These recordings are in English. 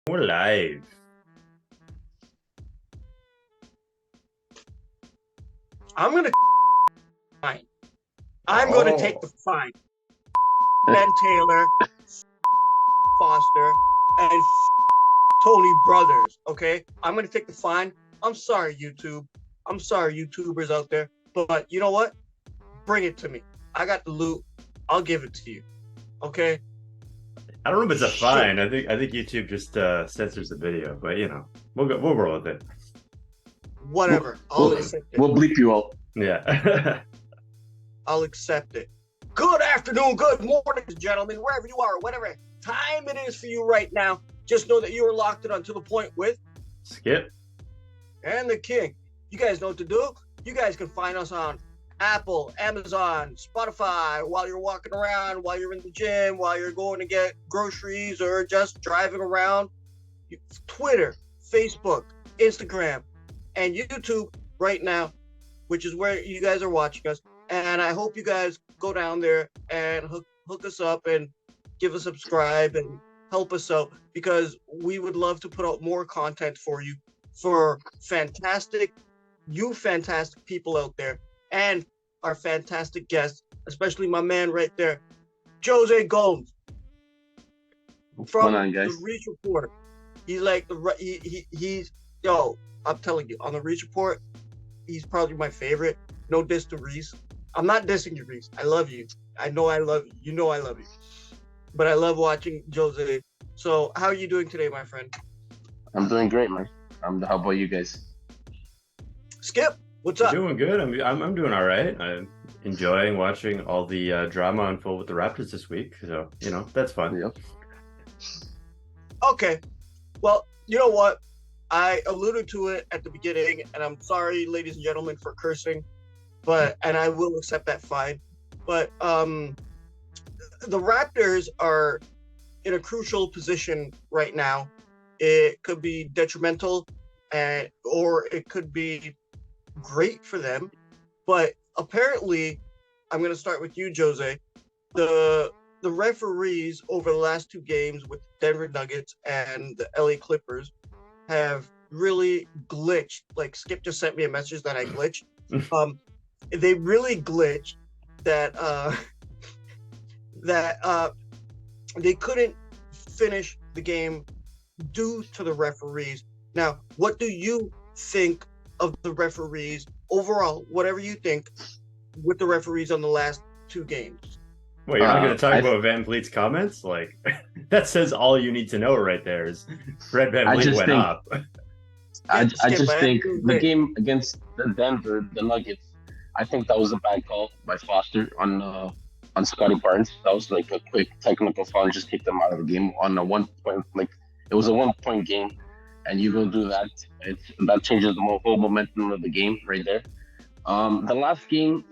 We're live. I'm gonna fine. I'm gonna take the fine. Ben Taylor, Foster, and Tony Brothers. Okay, I'm gonna take the fine. I'm sorry, YouTube. I'm sorry, YouTubers out there. But you know what? Bring it to me. I got the loot. I'll give it to you. Okay. I don't know if it's a Shit. fine. I think YouTube just censors the video, but we'll roll with it. Whatever. I'll accept it. We'll bleep you out. Yeah. I'll accept it. Good afternoon, good morning, gentlemen, wherever you are, whatever time it is for you right now. Just know that you are locked in onto the point with Skip. and the King. You guys know what to do. You guys can find us on Apple, Amazon, Spotify, while you're walking around, while you're in the gym, while you're going to get groceries, or just driving around. Twitter, Facebook, Instagram, and YouTube right now, which is where you guys are watching us. And I hope you guys go down there and hook us up and give a subscribe and help us out, because we would love to put out more content for you, for fantastic people out there, and our fantastic guests, especially my man right there, Jose Gomes from the Reece Report. He's like he's I'm telling you, on the Reece Report, he's probably my favorite. No diss to Reece. I'm not dissing you, Reece. I love you. I know I love you. You know I love you. But I love watching Jose. So how are you doing today, my friend? I'm doing great, man. How about you guys? Skip, what's up? Doing good. I'm doing all right. I'm enjoying watching all the drama unfold with the Raptors this week. So that's fun. Yep. Okay. Well, you know what? I alluded to it at the beginning, and I'm sorry, ladies and gentlemen, for cursing, and I will accept that fine. But the Raptors are in a crucial position right now. It could be detrimental, or it could be great for them. But apparently, I'm going to start with you, Jose. The referees over the last two games with the Denver Nuggets and the LA Clippers have really glitched. Like, Skip just sent me a message that I glitched. They really glitched that they couldn't finish the game due to the referees. Now, what do you think of the referees overall? Whatever you think with the referees on the last two games. Well, you're not going to talk about VanVleet's comments? Like, that says all you need to know right there is Fred VanVleet went up. I just think the game against the Nuggets, I think that was a bad call by Foster on Scotty Barnes. That was like a quick technical foul and just kicked them out of the game on a 1 point. Like, it was a 1 point game, and you go do that. That changes the whole momentum of the game right there. The last game,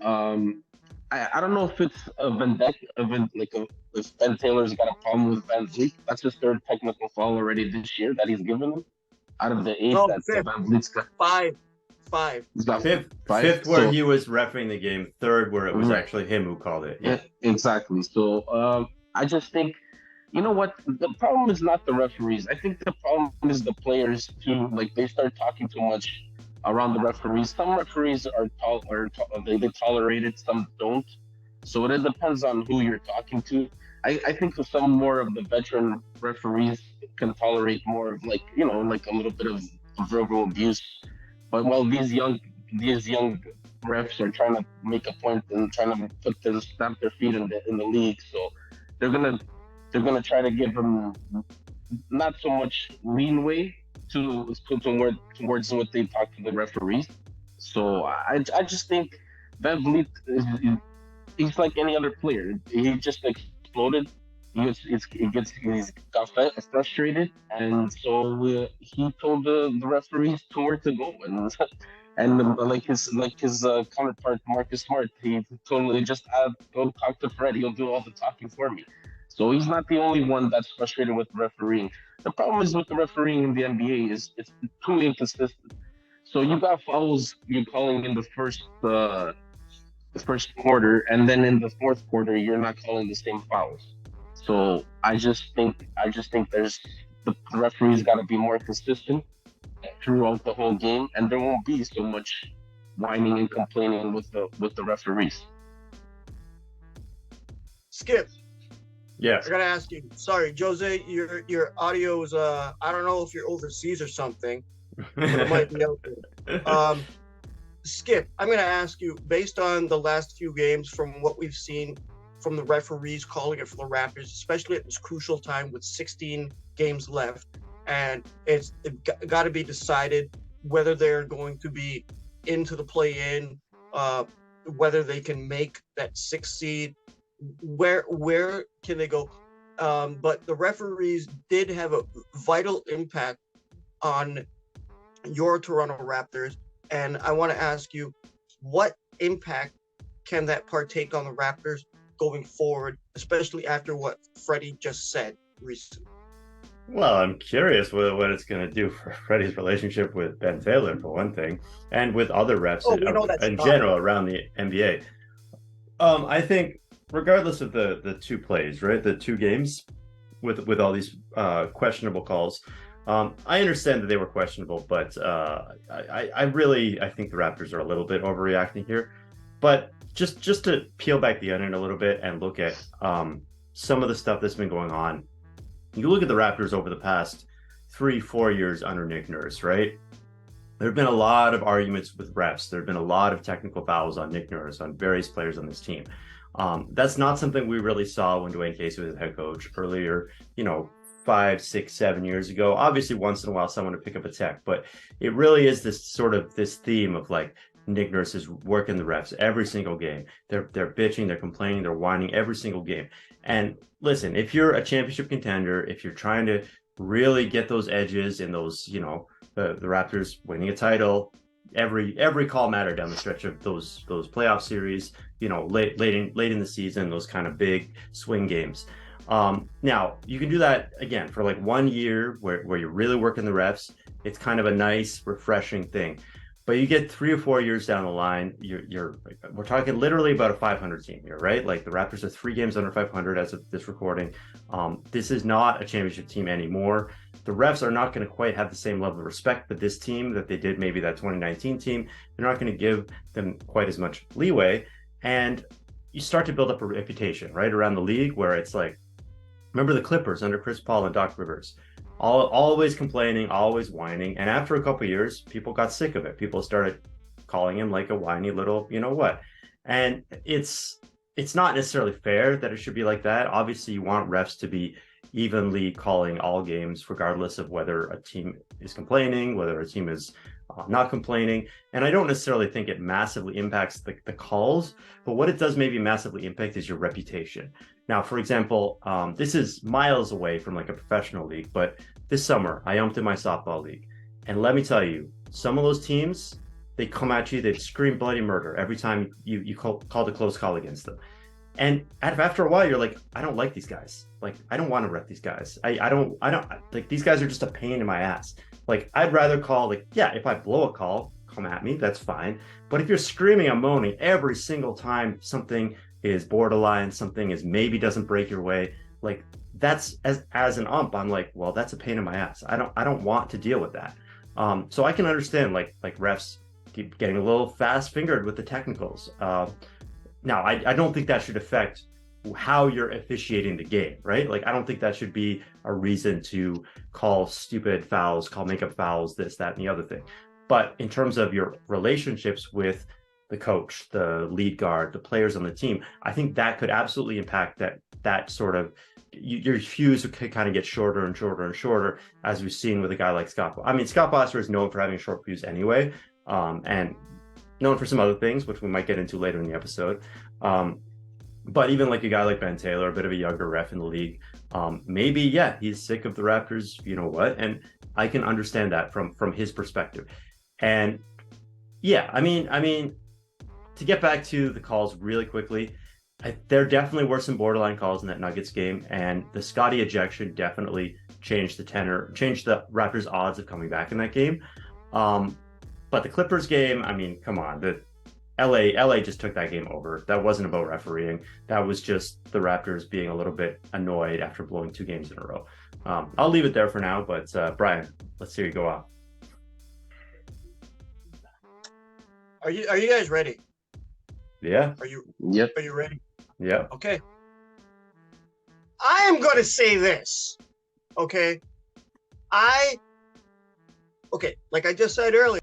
I don't know if it's a vendetta, if Ben Taylor's got a problem with VanVleet. That's his third technical foul already this year that he's given him. Out of the 8 that VanVleet's got. Five. He's got fifth where he was refereeing the game, third where it was actually him who called it. Yeah, exactly. So I just think, you know what? The problem is not the referees. I think the problem is the players too. Like, they start talking too much around the referees. Some referees they tolerate it, some don't. So it depends on who you're talking to. I think some more of the veteran referees can tolerate more of, like a little bit of verbal abuse. But while these young refs are trying to make a point and trying to stamp their feet in the league, so they're gonna try to give them not so much leeway towards what they talk to the referees. So I just think VanVleet he's like any other player. He just exploded. He got frustrated, and so he told the referees to where to go, and like his counterpart Marcus Smart, he totally just go talk to Fred. He'll do all the talking for me. So he's not the only one that's frustrated with refereeing. The problem is with the refereeing in the NBA is it's too inconsistent. So you got fouls you're calling in the first quarter, and then in the fourth quarter you're not calling the same fouls. So I just think there's the referees got to be more consistent throughout the whole game, and there won't be so much whining and complaining with the referees. Skip, Yes. I gotta ask you. Sorry, Jose, your audio is I don't know if you're overseas or something, but it might be out there. Skip, I'm gonna ask you, based on the last few games, from what we've seen from the referees calling it for the Raptors, especially at this crucial time with 16 games left, and it got to be decided whether they're going to be into the play-in, whether they can make that 6th seed, where can they go? But the referees did have a vital impact on your Toronto Raptors, and I want to ask you, what impact can that partake on the Raptors going forward, especially after what Freddie just said recently? Well, I'm curious what it's going to do for Freddie's relationship with Ben Taylor, for one thing, and with other refs Oh, we know that's in not. general around the NBA. I think regardless of the two plays, right, the two games with all these questionable calls, I understand that they were questionable, but I think the Raptors are a little bit overreacting here. But just to peel back the onion a little bit and look at some of the stuff that's been going on. You look at the Raptors over the past 3-4 years under Nick Nurse, right? There have been a lot of arguments with refs. There have been a lot of technical fouls on Nick Nurse, on various players on this team. That's not something we really saw when Dwayne Casey was the head coach earlier, 5, 6, 7 years ago. Obviously, once in a while, someone would pick up a tech, but it really is this theme of like Nick Nurse is working the refs every single game. They're bitching, they're complaining, they're whining every single game. And listen, if you're a championship contender, if you're trying to really get those edges in those, the Raptors winning a title, every call mattered down the stretch of those playoff series, late in the season, those kind of big swing games. Now you can do that again for like 1 year where you're really working the refs. It's kind of a nice, refreshing thing. But you get 3 or 4 years down the line, we're talking literally about a 500 team here, right? Like the Raptors are 3 games under 500 as of this recording. This is not a championship team anymore. The refs are not going to quite have the same level of respect for this team that they did maybe that 2019 team. They're not going to give them quite as much leeway. And you start to build up a reputation, right, around the league where it's like, remember the Clippers under Chris Paul and Doc Rivers? Always complaining, always whining. And after a couple of years, people got sick of it. People started calling him like a whiny little, what. And it's not necessarily fair that it should be like that. Obviously, you want refs to be evenly calling all games, regardless of whether a team is complaining, whether a team is not complaining. And I don't necessarily think it massively impacts the calls, but what it does maybe massively impact is your reputation. Now, for example, this is miles away from like a professional league, but this summer I umped in my softball league. And let me tell you, some of those teams, they come at you, they scream bloody murder every time you call a close call against them. And after a while, you're like, I don't like these guys. Like, I don't want to rep these guys. I don't like, these guys are just a pain in my ass. Like, I'd rather call, like, yeah, if I blow a call, come at me, that's fine. But if you're screaming and moaning every single time something is borderline, something is maybe doesn't break your way, like, that's as an ump, I'm like, well, that's a pain in my ass. I don't want to deal with that. So I can understand like refs keep getting a little fast fingered with the technicals. Now, I don't think that should affect how you're officiating the game, right? Like, I don't think that should be a reason to call stupid fouls, call makeup fouls, this, that, and the other thing. But in terms of your relationships with the coach, the lead guard, the players on the team, I think that could absolutely impact that sort of, your fuse could kind of get shorter and shorter and shorter, as we've seen with a guy like Scott. I mean, Scott Foster is known for having a short fuse anyway, and known for some other things, which we might get into later in the episode. But even like a guy like Ben Taylor, a bit of a younger ref in the league, maybe, yeah, he's sick of the Raptors, you know what? And I can understand that from his perspective. And yeah, I mean, to get back to the calls really quickly, there definitely were some borderline calls in that Nuggets game, and the Scottie ejection definitely changed the Raptors' odds of coming back in that game. But the Clippers game, I mean, come on, the LA just took that game over. That wasn't about refereeing. That was just the Raptors being a little bit annoyed after blowing 2 games in a row. I'll leave it there for now, but Brian, let's hear you go off. Are you guys ready? Yeah. Are you Yep. ready? Yeah. Okay. I am going to say this. Okay. Like I just said earlier,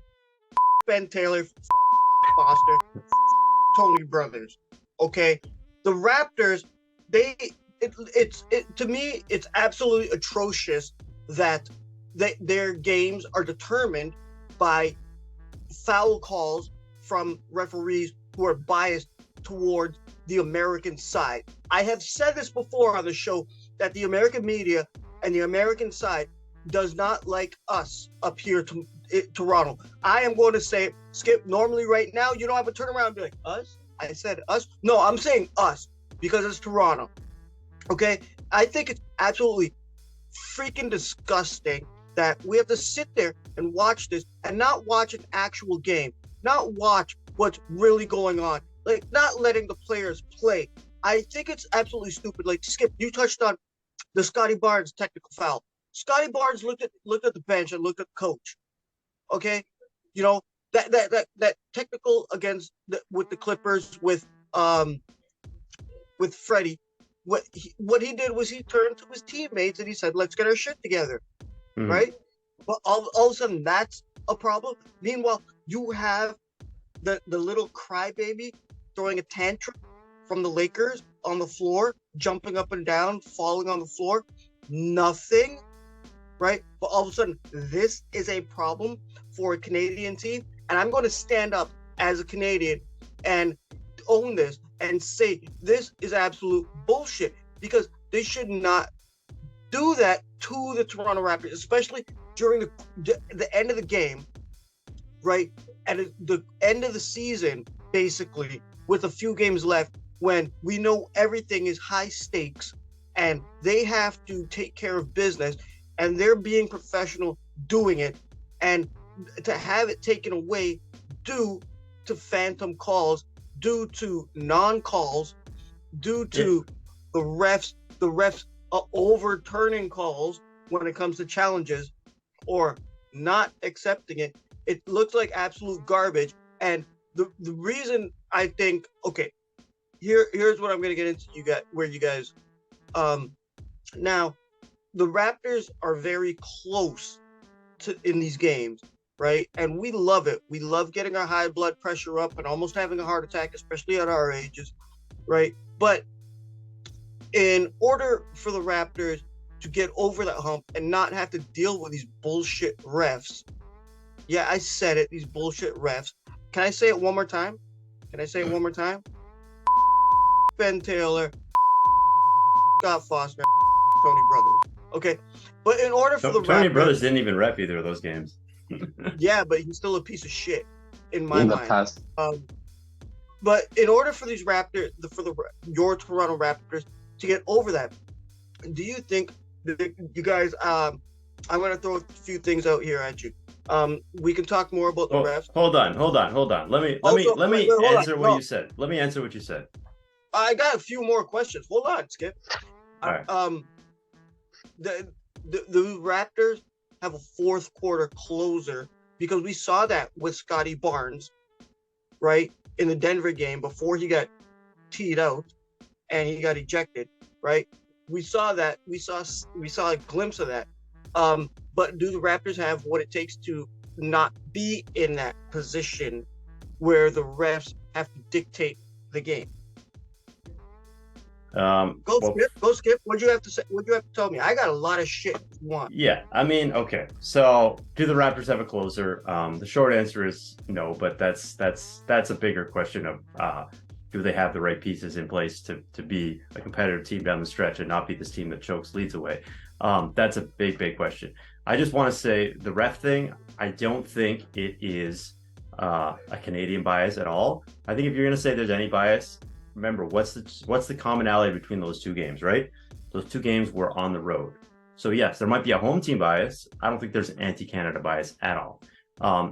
Ben Taylor, Foster, Tony Brothers. Okay. The Raptors, to me, it's absolutely atrocious that their games are determined by foul calls from referees who are biased towards the American side. I have said this before on the show that the American media and the American side does not like us up here to Toronto. I am going to say, Skip, normally right now, you don't have to turn around and be like, us? I said us? No, I'm saying us because it's Toronto. Okay? I think it's absolutely freaking disgusting that we have to sit there and watch this and not watch an actual game, not watch what's really going on, like not letting the players play. I think it's absolutely stupid. Like Skip, you touched on the Scotty Barnes technical foul. Scotty Barnes looked at the bench and looked at the coach. Okay, you know that technical with the Clippers with Freddie. What he did was he turned to his teammates and he said, "Let's get our shit together." Mm-hmm. Right? But all of a sudden that's a problem. Meanwhile, you have the little crybaby throwing a tantrum from the Lakers on the floor, jumping up and down, falling on the floor. Nothing. Right? But all of a sudden, this is a problem for a Canadian team. And I'm going to stand up as a Canadian and own this and say this is absolute bullshit because they should not do that to the Toronto Raptors, especially during the end of the game, right? At the end of the season, basically, with a few games left, when we know everything is high stakes and they have to take care of business. And they're being professional doing it, and to have it taken away due to phantom calls, due to non-calls, due to the refs overturning calls when it comes to challenges or not accepting it, it looks like absolute garbage. And the reason I think, okay, here's what I'm going to get into. You guys now. The Raptors are very close in these games, right? And we love it. We love getting our high blood pressure up and almost having a heart attack, especially at our ages, right? But in order for the Raptors to get over that hump and not have to deal with these bullshit refs, yeah, I said it, these bullshit refs. Can I say it one more time? Ben Taylor, Scott Foster, Tony Brothers. Okay, but in order for the Tony Raptors, Brothers didn't even ref either of those games. Yeah, but he's still a piece of shit in my mind. But in order for these Raptors, your Toronto Raptors to get over that, do you think that you guys? I'm going to throw a few things out here at you. We can talk more about the refs. Hold on. Let me answer what you said. Let me answer what you said. I got a few more questions. Hold on, Skip. All right. The Raptors have a fourth quarter closer because we saw that with Scotty Barnes, right, in the Denver game before he got teed out and he got ejected, right? We saw that. We saw a glimpse of that. But do the Raptors have what it takes to not be in that position where the refs have to dictate the game? Go Skip. What'd you have to say? What'd you have to tell me? I got a lot of shit if you want. Yeah, I mean, okay. So, do the Raptors have a closer? The short answer is no, but that's a bigger question of do they have the right pieces in place to be a competitive team down the stretch and not be this team that chokes leads away? That's a big question. I just want to say the ref thing, I don't think it is a Canadian bias at all. I think if you're going to say there's any bias, remember, what's the commonality between those two games, right? Those two games were on the road. So yes, there might be a home team bias. I don't think there's an anti-Canada bias at all.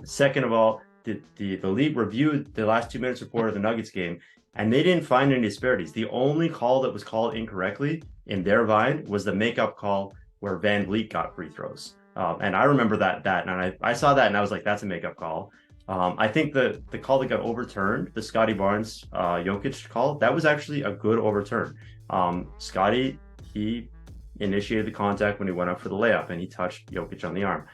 Second of all, the league reviewed the last 2 minutes report of the Nuggets game, and they didn't find any disparities. The only call that was called incorrectly in their mind was the makeup call where VanVleet got free throws. And I remember that and I saw that and I was like, that's a makeup call. I think the call that got overturned, the Scotty Barnes Jokic call, that was actually a good overturn. Scotty, he initiated the contact when he went up for the layup and he touched Jokic on the arm.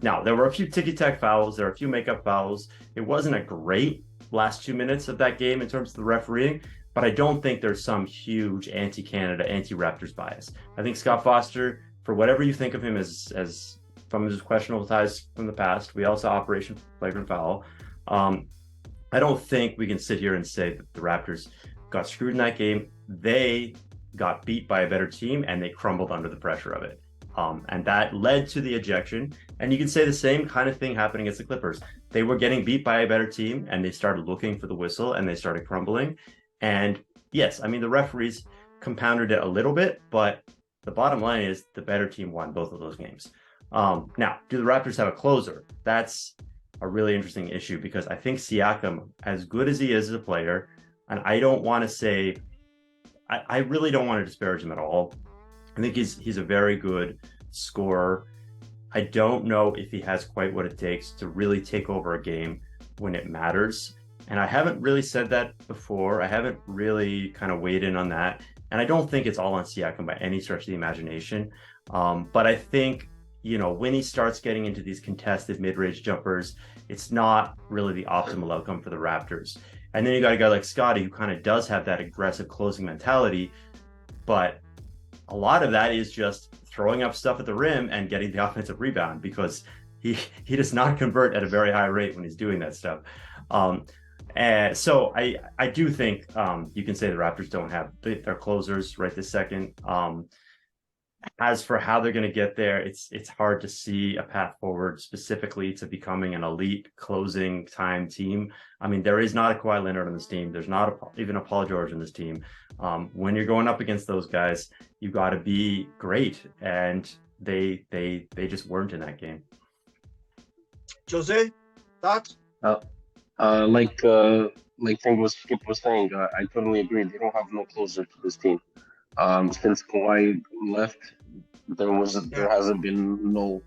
Now, there were a few ticky-tack fouls. There were a few makeup fouls. It wasn't a great last 2 minutes of that game in terms of the refereeing, but I don't think there's some huge anti-Canada, anti-Raptors bias. I think Scott Foster, for whatever you think of him as from his questionable ties from the past, we also Operation Flagrant Foul. I don't think we can sit here and say that the Raptors got screwed in that game. They got beat by a better team and they crumbled under the pressure of it. And that led to the ejection. And you can say the same kind of thing happening against the Clippers. They were getting beat by a better team and they started looking for the whistle and they started crumbling. And yes, I mean, the referees compounded it a little bit, but the bottom line is the better team won both of those games. Now, do the Raptors have a closer? That's a really interesting issue because I think Siakam, as good as he is as a player, and I don't want to say, I really don't want to disparage him at all. I think he's a very good scorer. I don't know if he has quite what it takes to really take over a game when it matters. And I haven't really said that before. I haven't really kind of weighed in on that. And I don't think it's all on Siakam by any stretch of the imagination. But I think, when he starts getting into these contested mid-range jumpers, it's not really the optimal outcome for the Raptors. And then you got a guy like Scotty who kind of does have that aggressive closing mentality, but a lot of that is just throwing up stuff at the rim and getting the offensive rebound because he does not convert at a very high rate when he's doing that stuff. And so I do think you can say the Raptors don't have their closers right this second. As for how they're going to get there, it's hard to see a path forward specifically to becoming an elite closing time team. I mean, there is not a Kawhi Leonard on this team. There's not even a Paul George on this team. When you're going up against those guys, you got to be great, and they just weren't in that game. Jose, thoughts? Like Skip was saying, I totally agree. They don't have no closer to this team. Since Kawhi left, there hasn't been no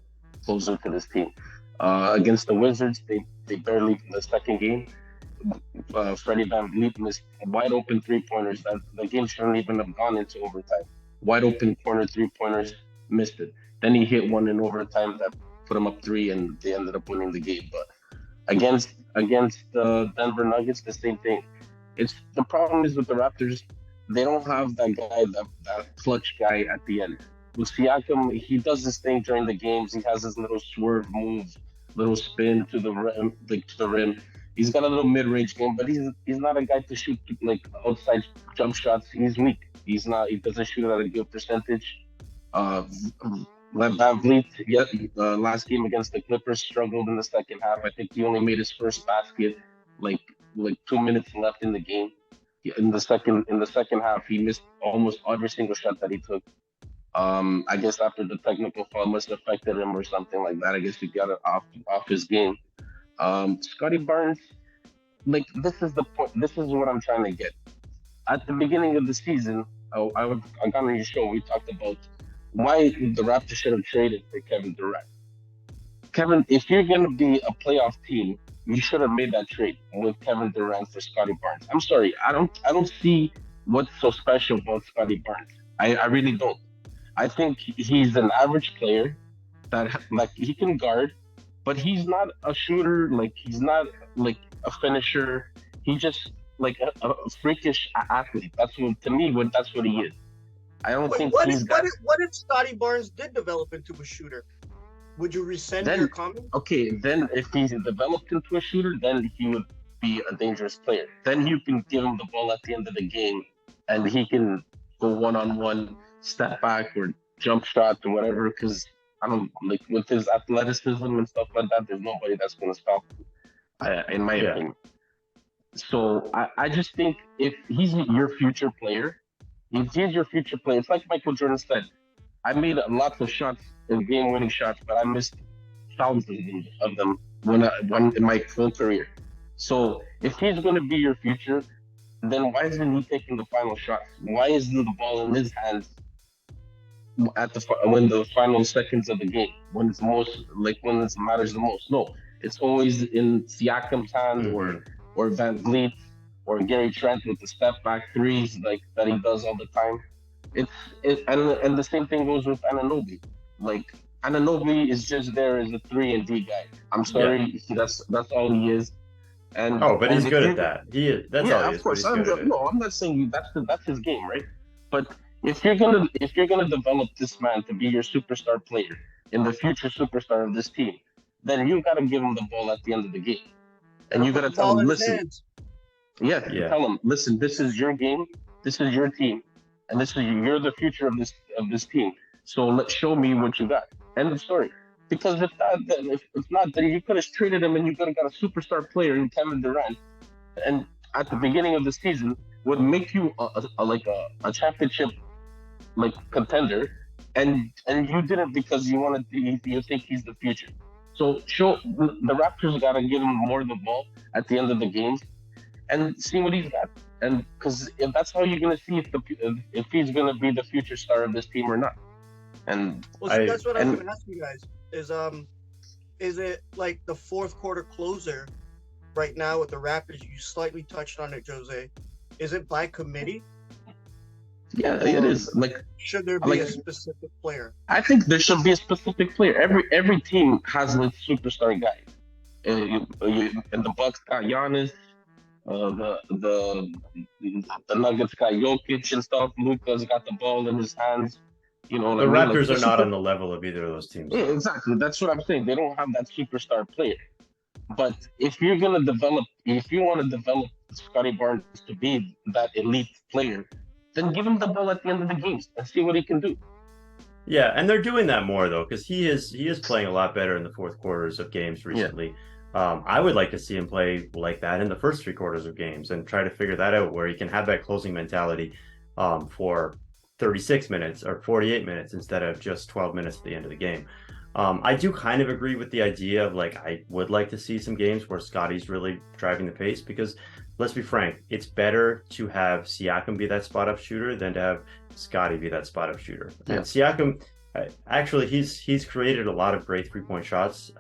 closer to this team. Against the Wizards, they barely in the second game. Freddie VanVleet missed wide open 3-pointers. The game shouldn't even have gone into overtime. Wide open corner 3-pointers, missed it. Then he hit one in overtime that put him up 3, and they ended up winning the game. But against the Denver Nuggets, the same thing. The problem is with the Raptors, they don't have that guy, that clutch guy at the end. With Siakam, he does this thing during the games. He has his little swerve move, little spin to the rim. He's got a little mid-range game, but he's not a guy to shoot like outside jump shots. He's weak. He doesn't shoot at a good percentage. VanVleet, last game against the Clippers, struggled in the second half. I think he only made his first basket like 2 minutes left in the game. In the second half, he missed almost every single shot that he took. I guess after the technical foul must have affected him or something like that. I guess he got it off his game. Scotty Barnes, this is the point. This is what I'm trying to get. At the beginning of the season, I got on your show. We talked about why the Raptors should have traded for Kevin Durant. Kevin, if you're going to be a playoff team, you should have made that trade with Kevin Durant for Scotty Barnes. I'm sorry, I don't see what's so special about Scotty Barnes. I really don't. I think he's an average player that he can guard, but he's not a shooter. He's not a finisher. He's just a freakish athlete. That's what he is. I don't think what if Scotty Barnes did develop into a shooter? Would you rescind your comment? Okay, then if he's developed into a shooter, then he would be a dangerous player. Then you can give him the ball at the end of the game, and he can go one-on-one, step back, or jump shot or whatever. Because I don't with his athleticism and stuff like that. There's nobody that's going to stop him, in my opinion. So I just think if he's your future player, it's like Michael Jordan said. I made lots of shots, game-winning shots, but I missed thousands of them when in my full career. So if he's going to be your future, then why isn't he taking the final shots? Why isn't the ball in his hands when the final seconds of the game, when it's when it matters the most. No, it's always in Siakam's hands or Van Vliet or Gary Trent with the step back threes like that he does all the time. And the same thing goes with Anunoby. Like Anunoby is just there as a 3-and-D guy. I'm sorry, that's all he is. But he's good at that. That's all he is. Of course. No, I'm not saying that's his game, right? But if you're gonna develop this man to be your superstar player and the future superstar of this team, then you gotta give him the ball at the end of the game, and you gotta tell him, listen, tell him, listen, this is your game, this is your team, and you're the future of this team. So let's show me what you got. End of story. Because if not, then you could have traded him and you could have got a superstar player in Kevin Durant, and at the beginning of the season would make you a championship contender, and you did it because you think he's the future. So the Raptors gotta give him more of the ball at the end of the games and see what he's got, and because that's how you're gonna see if he's gonna be the future star of this team or not. And that's what I was gonna ask you guys. Is it like the fourth quarter closer right now with the Raptors? You slightly touched on it, Jose. Is it by committee? Yeah, it is. Should there be a specific player? I think there should be a specific player. Every team has a superstar guy. And the Bucks got Giannis. The Nuggets got Jokic and stuff. Luka's got the ball in his hands. The Raptors are not on the level of either of those teams. Yeah, exactly. That's what I'm saying. They don't have that superstar player. But if you want to develop Scotty Barnes to be that elite player, then give him the ball at the end of the games and see what he can do. Yeah, and they're doing that more though, because he is playing a lot better in the fourth quarters of games recently. Yeah. I would like to see him play like that in the first three quarters of games and try to figure that out where he can have that closing mentality for 36 minutes or 48 minutes instead of just 12 minutes at the end of the game. I do kind of agree with the idea of I would like to see some games where Scotty's really driving the pace, because let's be frank, it's better to have Siakam be that spot up shooter than to have Scotty be that spot up shooter. Yeah. And Siakam, actually, he's created a lot of great 3-point shots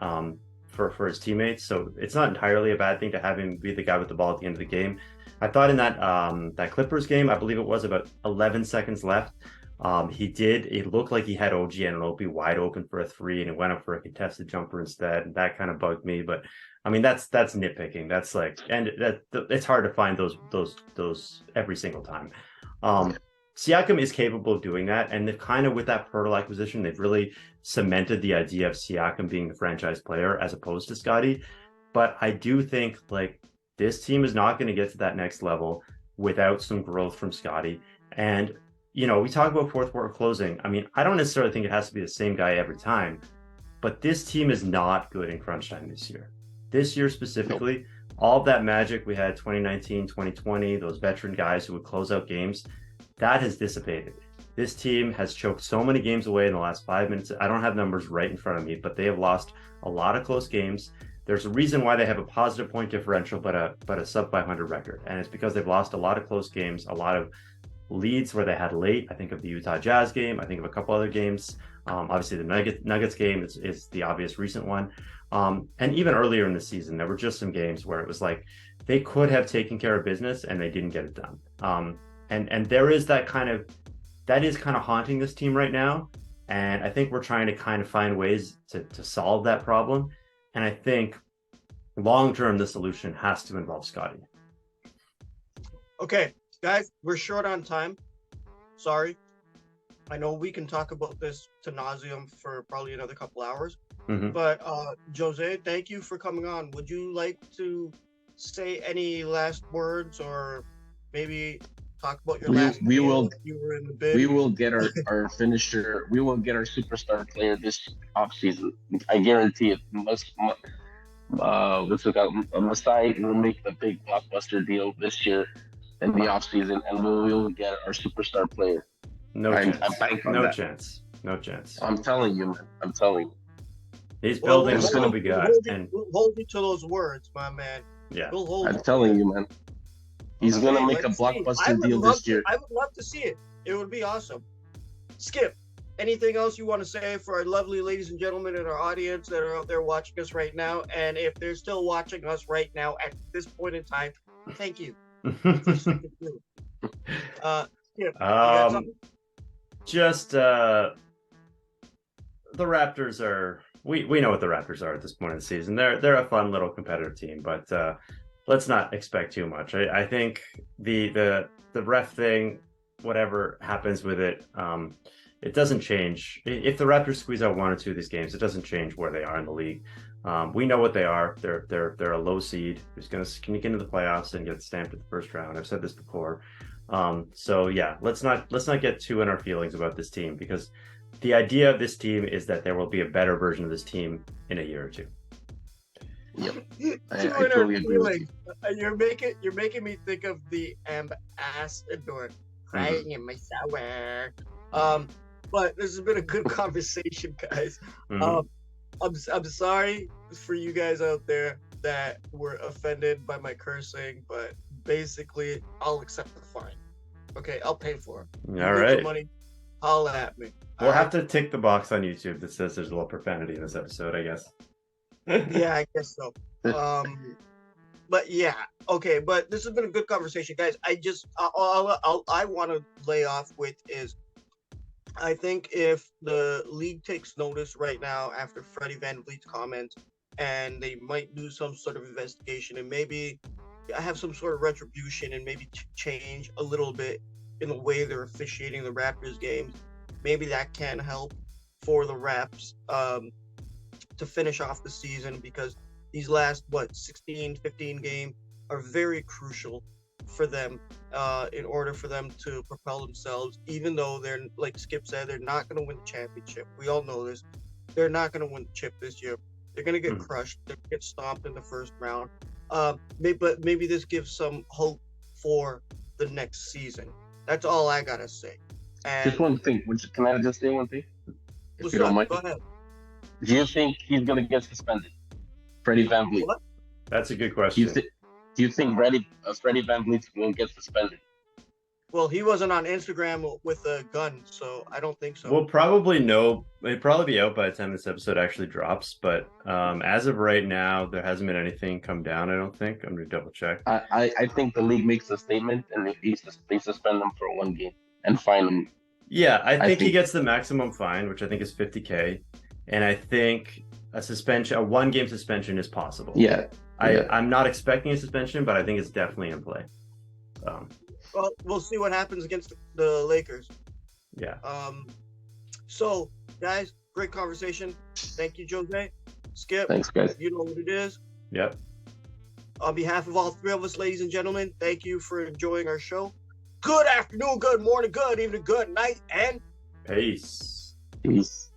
for his teammates, so it's not entirely a bad thing to have him be the guy with the ball at the end of the game. I thought in that Clippers game, I believe it was about 11 seconds left, it looked like he had OG Anunoby wide open for a three, and it went up for a contested jumper instead, and that kind of bugged me. But I mean, that's nitpicking. That's it's hard to find those every single time. Siakam is capable of doing that, and they've kind of, with that Pirtle acquisition, they've really cemented the idea of Siakam being the franchise player as opposed to Scotty. But I do think this team is not going to get to that next level without some growth from Scotty. And, we talk about fourth quarter closing. I mean, I don't necessarily think it has to be the same guy every time, but this team is not good in crunch time this year. This year specifically, all of that magic we had 2019, 2020, those veteran guys who would close out games, that has dissipated. This team has choked so many games away in the last 5 minutes. I don't have numbers right in front of me, but they have lost a lot of close games. There's a reason why they have a positive point differential, but a sub 500 record. And it's because they've lost a lot of close games, a lot of leads where they had late. I think of the Utah Jazz game. I think of a couple other games. Obviously, the Nuggets game is the obvious recent one. And even earlier in the season, there were just some games where it was like they could have taken care of business and they didn't get it done. And there is that is kind of haunting this team right now. And I think we're trying to kind of find ways to solve that problem. And I think long-term, the solution has to involve Scotty. Okay, guys, we're short on time. Sorry. I know we can talk about this to nauseum for probably another couple hours. Mm-hmm. But Jose, thank you for coming on. Would you like to say any last words, or maybe talk about your last we will you were in the bid? We will get our finisher. We will get our superstar player this offseason. I guarantee it. Masai will make the big blockbuster deal this year in the offseason, and we will get our superstar player. No chance. I'm telling you, man. I'm telling you. He's building what we got. We'll hold you to those words, my man. Yeah. I'm telling you, man. He's going to make a blockbuster deal this year. I would love to see it. It would be awesome. Skip, anything else you want to say for our lovely ladies and gentlemen in our audience that are out there watching us right now? And if they're still watching us right now at this point in time, thank you for sticking through. Yeah, you got something? Just the Raptors are. We know what the Raptors are at this point in the season. They're a fun little competitive team, but let's not expect too much. I think the ref thing, whatever happens with it, it doesn't change. If the Raptors squeeze out 1 or 2 of these games, it doesn't change where they are in the league. We know what they are. They're a low seed who's going to sneak into the playoffs and get stamped at the first round. I've said this before. So yeah, let's not get too in our feelings about this team, because the idea of this team is that there will be a better version of this team in a year or 2. Yep. I totally agree with you. You're making me think of the ambassador crying in my shower. But this has been a good conversation, guys. I'm sorry for you guys out there that were offended by my cursing, but basically I'll accept the fine. Okay, I'll pay for it. All right. Money, holla at me. We'll have to tick the box on YouTube that says there's a little profanity in this episode, I guess. Yeah, I guess so. But yeah, okay. But this has been a good conversation, guys. I want to lay off with is, I think if the league takes notice right now after Freddie VanVleet's comments, and they might do some sort of investigation and maybe have some sort of retribution and maybe change a little bit in the way they're officiating the Raptors games, maybe that can help for the Raps to finish off the season, because these last 16, 15 games are very crucial for them in order for them to propel themselves, even though they're, like Skip said, they're not going to win the championship. We all know this. They're not going to win the chip this year. They're going to get crushed. They're going to get stomped in the first round. But maybe this gives some hope for the next season. That's all I got to say. And just one thing. Can I just say one thing? If you don't mind. Go ahead. Do you think he's going to get suspended? Freddie VanVleet. What? That's a good question. Do you think Freddie VanVleet will get suspended? Well, he wasn't on Instagram with a gun, so I don't think so. We'll probably know. It'll probably be out by the time this episode actually drops. But as of right now, there hasn't been anything come down, I don't think. I'm going to double check. I think the league makes a statement and they suspend him for 1 game and fine him. Yeah, I think he gets the maximum fine, which I think is $50,000. And I think a 1-game suspension is possible. Yeah. I'm not expecting a suspension, but I think it's definitely in play. Well, we'll see what happens against the Lakers. Yeah. So, guys, great conversation. Thank you, Jose. Skip. Thanks, guys. You know what it is. Yep. On behalf of all 3 of us, ladies and gentlemen, thank you for enjoying our show. Good afternoon, good morning, good evening, good night, and Peace. Peace.